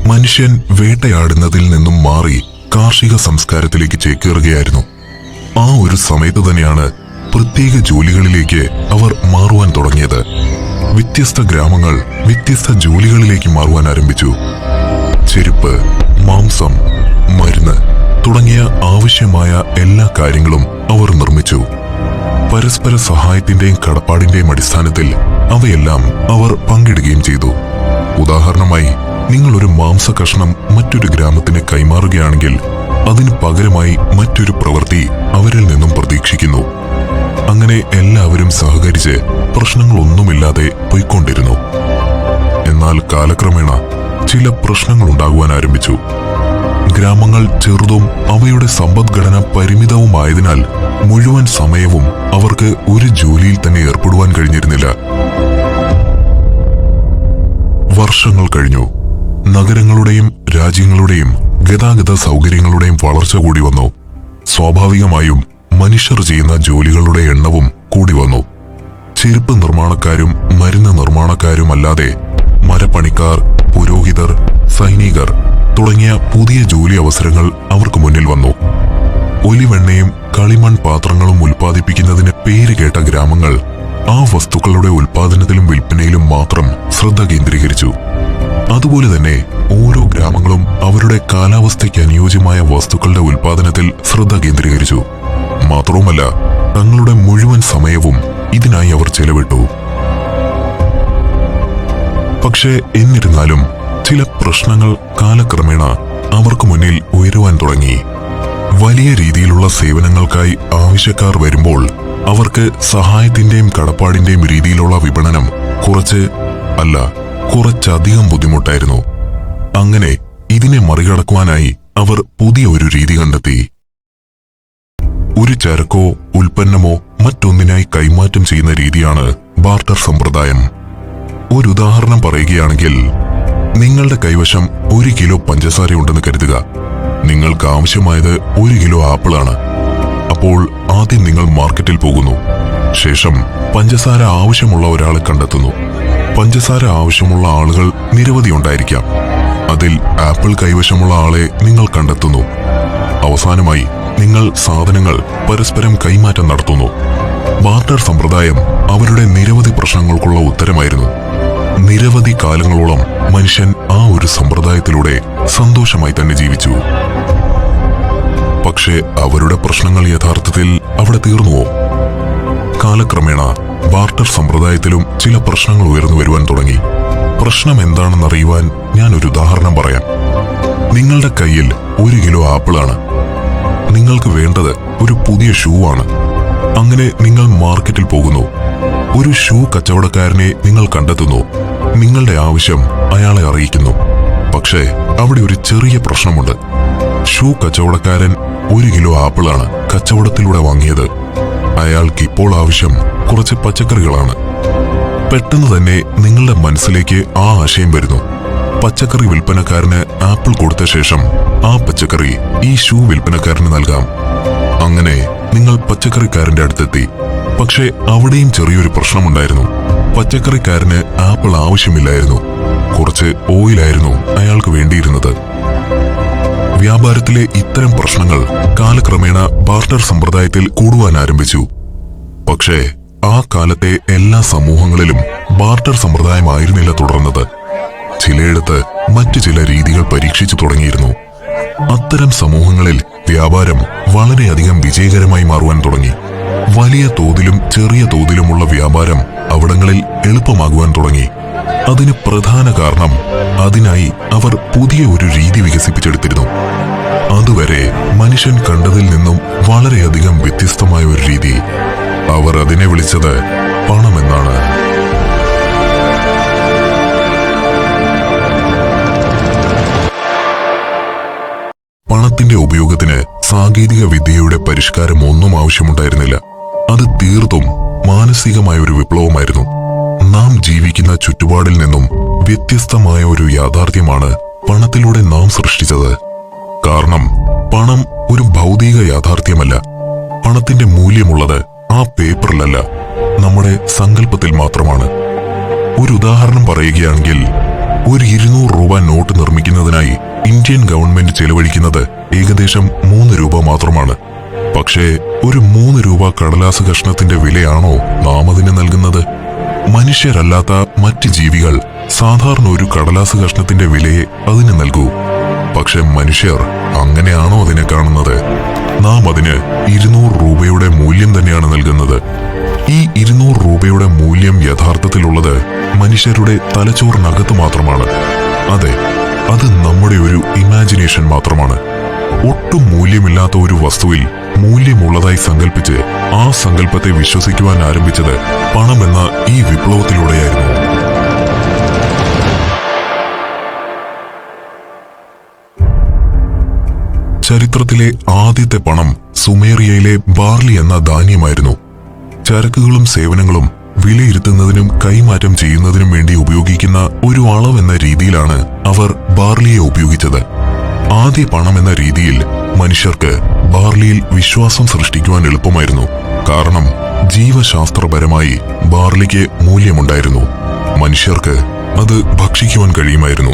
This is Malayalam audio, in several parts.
മനുഷ്യൻ വേട്ടയാടുന്നതിൽ നിന്നും മാറി കാർഷിക സംസ്കാരത്തിലേക്ക് ചേക്കേറുകയായിരുന്നു. ആ ഒരു സമയത്ത് തന്നെയാണ് പ്രത്യേക ജോലികളിലേക്ക് അവർ മാറുവാൻ തുടങ്ങിയത്. വ്യത്യസ്ത ഗ്രാമങ്ങൾ വ്യത്യസ്ത ജോലികളിലേക്ക് മാറുവാൻ ആരംഭിച്ചു. ചെരുപ്പ്, മാംസം, മരുന്ന് തുടങ്ങിയ ആവശ്യമായ എല്ലാ കാര്യങ്ങളും അവർ നിർമ്മിച്ചു. പരസ്പര സഹായത്തിന്റെയും കടപ്പാടിന്റെയും അടിസ്ഥാനത്തിൽ അവയെല്ലാം അവർ പങ്കിടുകയും ചെയ്തു. ഉദാഹരണമായി, നിങ്ങൾ ഒരു മാംസ കഷ്ണം മറ്റൊരു ഗ്രാമത്തിന് കൈമാറുകയാണെങ്കിൽ അതിന് പകരമായി മറ്റൊരു പ്രവൃത്തി അവരിൽ നിന്നും പ്രതീക്ഷിക്കുന്നു. അങ്ങനെ എല്ലാവരും സഹകരിച്ച് പ്രശ്നങ്ങളൊന്നുമില്ലാതെ പോയിക്കൊണ്ടിരുന്നു. എന്നാൽ കാലക്രമേണ ചില പ്രശ്നങ്ങൾ ഉണ്ടാകുവാൻ ആരംഭിച്ചു. ഗ്രാമങ്ങൾ ചെറുതും അവയുടെ സമ്പദ്ഘടന പരിമിതവുമായതിനാൽ മുഴുവൻ സമയവും അവർക്ക് ഒരു ജോലിയിൽ തന്നെ ഏർപ്പെടുവാൻ കഴിഞ്ഞിരുന്നില്ല. വർഷങ്ങൾ കഴിഞ്ഞു. നഗരങ്ങളുടെയും രാജ്യങ്ങളുടെയും ഗതാഗത സൗകര്യങ്ങളുടെയും വളർച്ച കൂടി വന്നു. സ്വാഭാവികമായും മനുഷ്യർ ചെയ്യുന്ന ജോലികളുടെ എണ്ണവും കൂടി വന്നു. ചെരുപ്പ് നിർമ്മാണക്കാരും മരുന്ന് നിർമ്മാണക്കാരും അല്ലാതെ മരപ്പണിക്കാർ, പുരോഹിതർ, സൈനികർ തുടങ്ങിയ പുതിയ ജോലി അവസരങ്ങൾ അവർക്ക് മുന്നിൽ വന്നു. ഒലിവെണ്ണയും കളിമൺ പാത്രങ്ങളും ഉൽപ്പാദിപ്പിക്കുന്നതിന് പേരുകേട്ട ഗ്രാമങ്ങൾ ആ വസ്തുക്കളുടെ ഉൽപ്പാദനത്തിലും വിൽപ്പനയിലും മാത്രം ശ്രദ്ധ കേന്ദ്രീകരിച്ചു. അതുപോലെ തന്നെ ഓരോ ഗ്രാമങ്ങളും അവരുടെ കാലാവസ്ഥയ്ക്ക് അനുയോജ്യമായ വസ്തുക്കളുടെ ഉൽപ്പാദനത്തിൽ ശ്രദ്ധ കേന്ദ്രീകരിച്ചു. മാത്രവുമല്ല, തങ്ങളുടെ മുഴുവൻ സമയവും ഇതിനായി അവർ ചെലവിട്ടു. പക്ഷേ എന്നിരുന്നാലും ചില പ്രശ്നങ്ങൾ കാലക്രമേണ അവർക്ക് മുന്നിൽ ഉയരുവാൻ തുടങ്ങി. വലിയ രീതിയിലുള്ള സേവനങ്ങൾക്കായി ആവശ്യക്കാർ വരുമ്പോൾ അവർക്ക് സഹായത്തിന്റെയും കടപ്പാടിന്റെയും രീതിയിലുള്ള വിപണനം കുറച്ചധികം ബുദ്ധിമുട്ടായിരുന്നു. അങ്ങനെ ഇതിനെ മറികടക്കുവാനായി അവർ പുതിയ ഒരു രീതി കണ്ടെത്തി. ഒരു ചരക്കോ ഉൽപ്പന്നമോ മറ്റൊന്നിനായി കൈമാറ്റം ചെയ്യുന്ന രീതിയാണ് ബാർട്ടർ സമ്പ്രദായം. ഒരു ഉദാഹരണം പറയുകയാണെങ്കിൽ, നിങ്ങളുടെ കൈവശം 1 കിലോ പഞ്ചസാരയുണ്ടെന്ന് കരുതുക. നിങ്ങൾക്ക് ആവശ്യമായത് 1 കിലോ ആപ്പിളാണ്. അപ്പോൾ ആദ്യം നിങ്ങൾ മാർക്കറ്റിൽ പോകുന്നു. ശേഷം പഞ്ചസാര ആവശ്യമുള്ള ഒരാളെ കണ്ടെത്തുന്നു. പഞ്ചസാര ആവശ്യമുള്ള ആളുകൾ നിരവധി ഉണ്ടായിരിക്കാം. അതിൽ ആപ്പിൾ കൈവശമുള്ള ആളെ നിങ്ങൾ കണ്ടെത്തുന്നു. അവസാനമായി നിങ്ങൾ സാധനങ്ങൾ പരസ്പരം കൈമാറ്റം നടത്തുന്നു. ബാർട്ടർ സമ്പ്രദായം അവരുടെ നിരവധി പ്രശ്നങ്ങൾക്കുള്ള ഉത്തരമായിരുന്നു. നിരവധി കാലങ്ങളോളം മനുഷ്യൻ ആ ഒരു സമ്പ്രദായത്തിലൂടെ സന്തോഷമായി തന്നെ ജീവിച്ചു. പക്ഷേ അവരുടെ പ്രശ്നങ്ങൾ യഥാർത്ഥത്തിൽ അവിടെ തീർന്നുവോ? കാലക്രമേണ ബാർട്ടർ സമ്പ്രദായത്തിലും ചില പ്രശ്നങ്ങൾ ഉയർന്നു വരുവാൻ തുടങ്ങി. പ്രശ്നം എന്താണെന്നറിയുവാൻ ഞാൻ ഒരു ഉദാഹരണം പറയാം. നിങ്ങളുടെ കയ്യിൽ 1 കിലോ ആപ്പിളാണ്. നിങ്ങൾക്ക് വേണ്ടത് ഒരു പുതിയ ഷൂ ആണ്. അങ്ങനെ നിങ്ങൾ മാർക്കറ്റിൽ പോകുന്നു. ഒരു ഷൂ കച്ചവടക്കാരനെ നിങ്ങൾ കണ്ടെത്തുന്നു. നിങ്ങളുടെ ആവശ്യം അയാളെ അറിയിക്കുന്നു. പക്ഷേ അവിടെ ഒരു ചെറിയ പ്രശ്നമുണ്ട്. ഷൂ കച്ചവടക്കാരൻ 1 കിലോ ആപ്പിളാണ് കച്ചവടത്തിലൂടെ വാങ്ങിയത്. അയാൾക്ക് ഇപ്പോൾ ആവശ്യം കുറച്ച് പച്ചക്കറികളാണ്. പെട്ടെന്ന് തന്നെ നിങ്ങളുടെ മനസ്സിലേക്ക് ആ ആശയം വരുന്നു. പച്ചക്കറി വിൽപ്പനക്കാരന് ആപ്പിൾ കൊടുത്ത ശേഷം ആ പച്ചക്കറി ഈ ഷൂ വിൽപ്പനക്കാരന് നൽകാം. അങ്ങനെ നിങ്ങൾ പച്ചക്കറിക്കാരന്റെ അടുത്തെത്തി. പക്ഷേ അവിടെയും ചെറിയൊരു പ്രശ്നമുണ്ടായിരുന്നു. പച്ചക്കറിക്കാരന് ആപ്പിൾ ആവശ്യമില്ലായിരുന്നു. കുറച്ച് ഓയിലായിരുന്നു അയാൾക്ക് വേണ്ടിയിരുന്നത്. വ്യാപാരത്തിലെ ഇത്തരം പ്രശ്നങ്ങൾ കാലക്രമേണ ബാർട്ടർ സമ്പ്രദായത്തിൽ കൂടുവാൻ ആരംഭിച്ചു. പക്ഷേ ആ കാലത്തെ എല്ലാ സമൂഹങ്ങളിലും ബാർട്ടർ സമ്പ്രദായമായിരുന്നില്ല തുടർന്നത്. ചിലയിടത്ത് മറ്റു ചില രീതികൾ പരീക്ഷിച്ചു തുടങ്ങിയിരുന്നു. അത്തരം സമൂഹങ്ങളിൽ വ്യാപാരം വളരെയധികം വിജയകരമായി മാറുവാൻ തുടങ്ങി. വലിയ തോതിലും ചെറിയ തോതിലുമുള്ള വ്യാപാരം അവിടങ്ങളിൽ എളുപ്പമാകുവാൻ തുടങ്ങി. അതിന് പ്രധാന കാരണം അതിനായി അവർ പുതിയ ഒരു രീതി വികസിപ്പിച്ചെടുത്തിരുന്നു. അതുവരെ മനുഷ്യൻ കണ്ടതിൽ നിന്നും വളരെയധികം വ്യത്യസ്തമായ ഒരു രീതി. അവർ അതിനെ വിളിച്ചത് പണമെന്നാണ്. പണത്തിന്റെ ഉപയോഗത്തിന് സാങ്കേതിക വിദ്യയുടെ പരിഷ്കാരം ഒന്നും ആവശ്യമുണ്ടായിരുന്നില്ല. അത് തീർത്തും മാനസികമായ ഒരു വിപ്ലവമായിരുന്നു. നാം ജീവിക്കുന്ന ചുറ്റുപാടിൽ നിന്നും വ്യത്യസ്തമായ ഒരു യാഥാർത്ഥ്യമാണ് പണത്തിലൂടെ നാം സൃഷ്ടിച്ചത്. കാരണം പണം ഒരു ഭൗതിക യാഥാർത്ഥ്യമല്ല. പണത്തിന്റെ മൂല്യമുള്ളത് ആ പേപ്പറിലല്ല, നമ്മുടെ സങ്കല്പത്തിൽ മാത്രമാണ്. ഒരു ഉദാഹരണം പറയുകയാണെങ്കിൽ, ഒരു 200 രൂപ നോട്ട് നിർമ്മിക്കുന്നതിനായി ഇന്ത്യൻ ഗവൺമെന്റ് ചെലവഴിക്കുന്നത് ഏകദേശം 3 രൂപ മാത്രമാണ്. പക്ഷേ ഒരു 3 രൂപ കടലാസ് കഷ്ണത്തിന്റെ വിലയാണോ നാം അതിന് നൽകുന്നത്? മനുഷ്യരല്ലാത്ത മറ്റ് ജീവികൾ സാധാരണ ഒരു കടലാസ് കഷ്ണത്തിന്റെ വിലയെ അതിന് നൽകൂ. പക്ഷെ മനുഷ്യർ അങ്ങനെയാണോ അതിനെ കാണുന്നത്? നാം അതിന് 200 രൂപയുടെ മൂല്യം തന്നെയാണ് നൽകുന്നത്. ഈ 200 രൂപയുടെ മൂല്യം യഥാർത്ഥത്തിലുള്ളത് മനുഷ്യരുടെ തലച്ചോറിനകത്ത് മാത്രമാണ്. അതെ, അത് നമ്മുടെ ഒരു ഇമാജിനേഷൻ മാത്രമാണ്. ഒട്ടും മൂല്യമില്ലാത്ത ഒരു വസ്തുവിൽ മൂല്യമുള്ളതായി സങ്കല്പിച്ച് ആ സങ്കല്പത്തെ വിശ്വസിക്കുവാൻ ആരംഭിച്ചത് പണമെന്ന ഈ വിപ്ലവത്തിലൂടെയായിരുന്നു. ചരിത്രത്തിലെ ആദ്യത്തെ പണം സുമേറിയയിലെ ബാർലി എന്ന ധാന്യമായിരുന്നു. ചരക്കുകളും സേവനങ്ങളും വിലയിരുത്തുന്നതിനും കൈമാറ്റം ചെയ്യുന്നതിനും വേണ്ടി ഉപയോഗിക്കുന്ന ഒരു അളവെന്ന രീതിയിലാണ് അവർ ബാർലിയെ ഉപയോഗിച്ചത്. ആദ്യ പണം എന്ന രീതിയിൽ മനുഷ്യർക്ക് ബാർലിയിൽ വിശ്വാസം സൃഷ്ടിക്കുവാൻ എളുപ്പമായിരുന്നു. കാരണം ജീവശാസ്ത്രപരമായി ബാർലിക്ക് മൂല്യമുണ്ടായിരുന്നു. മനുഷ്യർക്ക് അത് ഭക്ഷിക്കുവാൻ കഴിയുമായിരുന്നു.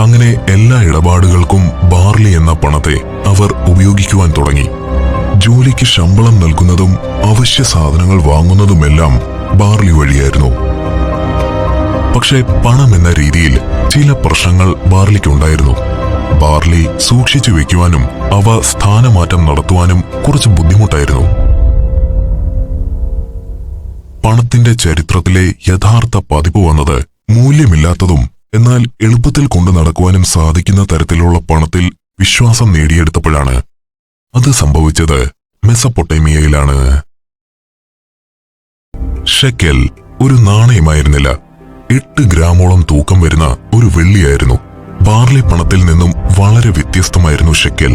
അങ്ങനെ എല്ലാ ഇടപാടുകൾക്കും ബാർലി എന്ന പണത്തെ അവർ ഉപയോഗിക്കുവാൻ തുടങ്ങി. ജോലിക്ക് ശമ്പളം നൽകുന്നതും അവശ്യ സാധനങ്ങൾ വാങ്ങുന്നതുമെല്ലാം ബാർലി വഴിയായിരുന്നു. പക്ഷേ പണം എന്ന രീതിയിൽ ചില പ്രശ്നങ്ങൾ ബാർലിക്കുണ്ടായിരുന്നു. ബാർലി സൂക്ഷിച്ചു വെക്കുവാനും അവ സ്ഥാനമാറ്റം നടത്തുവാനും കുറച്ച് ബുദ്ധിമുട്ടായിരുന്നു. പണത്തിന്റെ ചരിത്രത്തിലെ യഥാർത്ഥ പതിപ്പ് വന്നത് മൂല്യമില്ലാത്തതും എന്നാൽ എളുപ്പത്തിൽ കൊണ്ടു നടക്കുവാനും സാധിക്കുന്ന തരത്തിലുള്ള പണത്തിൽ വിശ്വാസം നേടിയെടുത്തപ്പോഴാണ്. അത് സംഭവിച്ചത് മെസപ്പൊട്ടേമിയയിലാണ്. ഷെക്കൽ ഒരു നാണയമായിരുന്നില്ല. 8 ഗ്രാമോളം തൂക്കം വരുന്ന ഒരു വെള്ളിയായിരുന്നു. ബാർലി പണത്തിൽ നിന്നും വളരെ വ്യത്യസ്തമായിരുന്നു ഷെക്കൽ.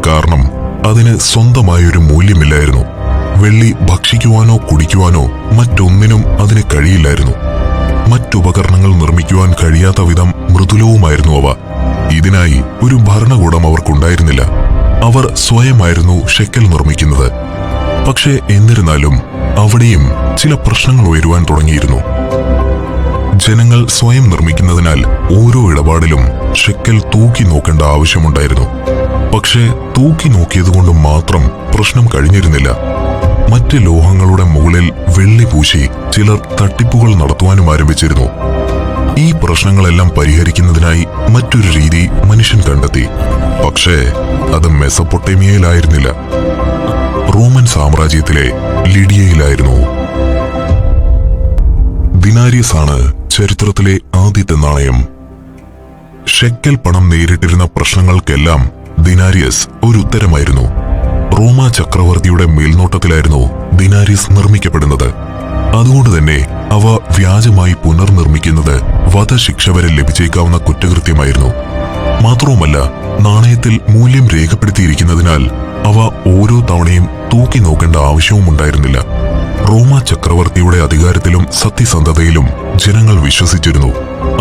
കാരണം അതിന് സ്വന്തമായൊരു മൂല്യമില്ലായിരുന്നു. വെള്ളി ഭക്ഷിക്കുവാനോ കുടിക്കുവാനോ മറ്റൊന്നിനും അതിന് കഴിയില്ലായിരുന്നു. മറ്റുപകരണങ്ങൾ നിർമ്മിക്കുവാൻ കഴിയാത്ത വിധം മൃദുലവുമായിരുന്നു അവ. ഇതിനായി ഒരു ഭരണകൂടം അവർക്കുണ്ടായിരുന്നില്ല. അവർ സ്വയമായിരുന്നു ഷെക്കൽ നിർമ്മിക്കുന്നത്. പക്ഷേ എന്നിരുന്നാലും അവിടെയും ചില പ്രശ്നങ്ങൾ ഉയരുവാൻ തുടങ്ങിയിരുന്നു. ജനങ്ങൾ സ്വയം നിർമ്മിക്കുന്നതിനാൽ ഓരോ ഇടപാടിലും ഷെക്കൽ തൂക്കി നോക്കേണ്ട ആവശ്യമുണ്ടായിരുന്നു. പക്ഷേ തൂക്കി നോക്കിയതുകൊണ്ട് മാത്രം പ്രശ്നം കഴിഞ്ഞിരുന്നില്ല. മറ്റ് ലോഹങ്ങളുടെ മുകളിൽ വെള്ളി പൂശി ചിലർ തട്ടിപ്പുകൾ നടത്തുവാനും ആരംഭിച്ചിരുന്നു. ഈ പ്രശ്നങ്ങളെല്ലാം പരിഹരിക്കുന്നതിനായി മറ്റൊരു രീതി മനുഷ്യൻ കണ്ടെത്തി. പക്ഷേ അത് മെസപ്പൊട്ടേമിയയിലായിരുന്നില്ല. റോമൻ സാമ്രാജ്യത്തിലെ ലിഡിയയിലായിരുന്നു. ദിനാരിയസ് ആണ് ചരിത്രത്തിലെ ആദ്യത്തെ നാണയം. ഷെക്കൽ പണം നേരിട്ടിരുന്ന പ്രശ്നങ്ങൾക്കെല്ലാം ദിനാരിയസ് ഒരു ഉത്തരമായിരുന്നു. റോമ ചക്രവർത്തിയുടെ മേൽനോട്ടത്തിലായിരുന്നു ദിനാരിയസ് നിർമ്മിക്കപ്പെടുന്നത്. അതുകൊണ്ട് തന്നെ അവ വ്യാജമായി പുനർനിർമ്മിക്കുന്നത് വധശിക്ഷ വരെ ലഭിച്ചേക്കാവുന്ന കുറ്റകൃത്യമായിരുന്നു. മാത്രവുമല്ല, നാണയത്തിൽ മൂല്യം രേഖപ്പെടുത്തിയിരിക്കുന്നതിനാൽ അവ ഓരോ തവണയും തൂക്കി നോക്കേണ്ട ആവശ്യവും ഉണ്ടായിരുന്നില്ല. റോമ ചക്രവർത്തിയുടെ അധികാരത്തിലും സത്യസന്ധതയിലും ജനങ്ങൾ വിശ്വസിച്ചിരുന്നു.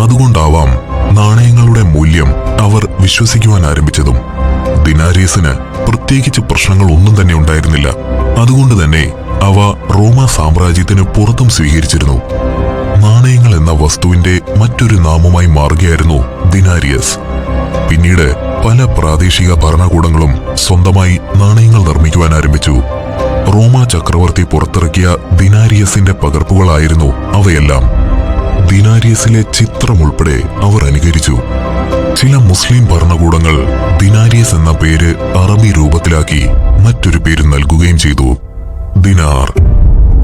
അതുകൊണ്ടാവാം നാണയങ്ങളുടെ മൂല്യം അവർ വിശ്വസിക്കുവാൻ ആരംഭിച്ചതും. ദിനാരിയസിന് പ്രത്യേകിച്ച് പ്രശ്നങ്ങൾ ഒന്നും തന്നെ ഉണ്ടായിരുന്നില്ല. അതുകൊണ്ട് തന്നെ അവ റോമ സാമ്രാജ്യത്തിന് പുറത്തും സ്വീകരിച്ചിരുന്നു. നാണയങ്ങൾ എന്ന വസ്തുവിന്റെ മറ്റൊരു നാമമായി മാറുകയായിരുന്നു ദിനാരിയസ്. പിന്നീട് പല പ്രാദേശിക ഭരണകൂടങ്ങളും സ്വന്തമായി നാണയങ്ങൾ നിർമ്മിക്കുവാൻ ആരംഭിച്ചു. റോമ ചക്രവർത്തി പുറത്തിറക്കിയ ദിനാരിയസിന്റെ പകർപ്പുകളായിരുന്നു അവയെല്ലാം. ദിനാരിയസിലെ ചിത്രം ഉൾപ്പെടെ അവർ അനുകരിച്ചു. ചില മുസ്ലിം ഭരണകൂടങ്ങൾ ദിനാരിയസ് എന്ന പേര് അറബി രൂപത്തിലാക്കി മറ്റൊരു പേര് നൽകുകയും ചെയ്തു, ദിനാർ.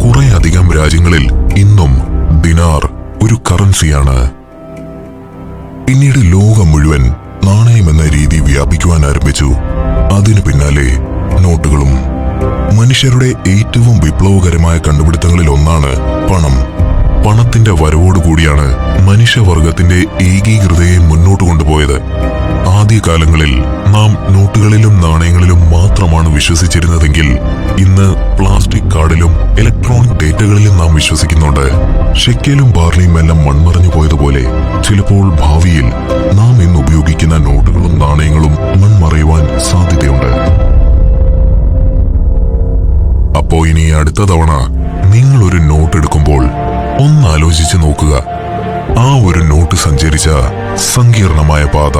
കുറേയധികം രാജ്യങ്ങളിൽ ഇന്നും ദിനാർ ഒരു കറൻസിയാണ്. പിന്നീട് ലോകം മുഴുവൻ നാണയമെന്ന രീതി വ്യാപിക്കുവാൻ ആരംഭിച്ചു. അതിനു പിന്നാലെ നോട്ടുകളും. മനുഷ്യരുടെ ഏറ്റവും വിപ്ലവകരമായ കണ്ടുപിടുത്തങ്ങളിൽ ഒന്നാണ് പണം. പണത്തിന്റെ വരവോടുകൂടിയാണ് മനുഷ്യവർഗത്തിന്റെ ഏകീകൃതയെ മുന്നോട്ട് കൊണ്ടുപോയത്. ആദ്യകാലങ്ങളിൽ നാം നോട്ടുകളിലും നാണയങ്ങളിലും മാത്രമാണ് വിശ്വസിച്ചിരുന്നതെങ്കിൽ ഇന്ന് പ്ലാസ്റ്റിക് കാർഡിലും ഇലക്ട്രോണിക് ഡേറ്റകളിലും നാം വിശ്വസിക്കുന്നുണ്ട്. ഷെക്കലും ബാർലിയും എല്ലാം മൺമറഞ്ഞു പോയതുപോലെ ചിലപ്പോൾ ഭാവിയിൽ നാം ഇന്ന് ഉപയോഗിക്കുന്ന നോട്ടുകളും നാണയങ്ങളും മൺമറയുവാൻ സാധ്യതയുണ്ട്. അപ്പോ ഇനി അടുത്ത തവണ നിങ്ങൾ ഒരു നോട്ട് എടുക്കുമ്പോൾ ഒന്നാലോചിച്ച് നോക്കുക. ആ ഒരു നോട്ട് സഞ്ചരിച്ച സങ്കീർണമായ പാത